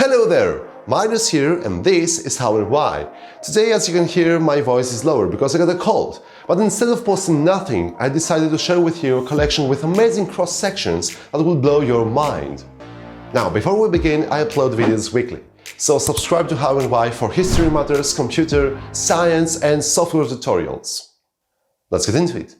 Hello there! Minos here, and this is How and Why. Today, as you can hear, my voice is lower because I got a cold. But instead of posting nothing, I decided to share with you a collection with amazing cross-sections that will blow your mind. Now, before we begin, I upload videos weekly. So subscribe to How and Why for history matters, computer, science and software tutorials. Let's get into it.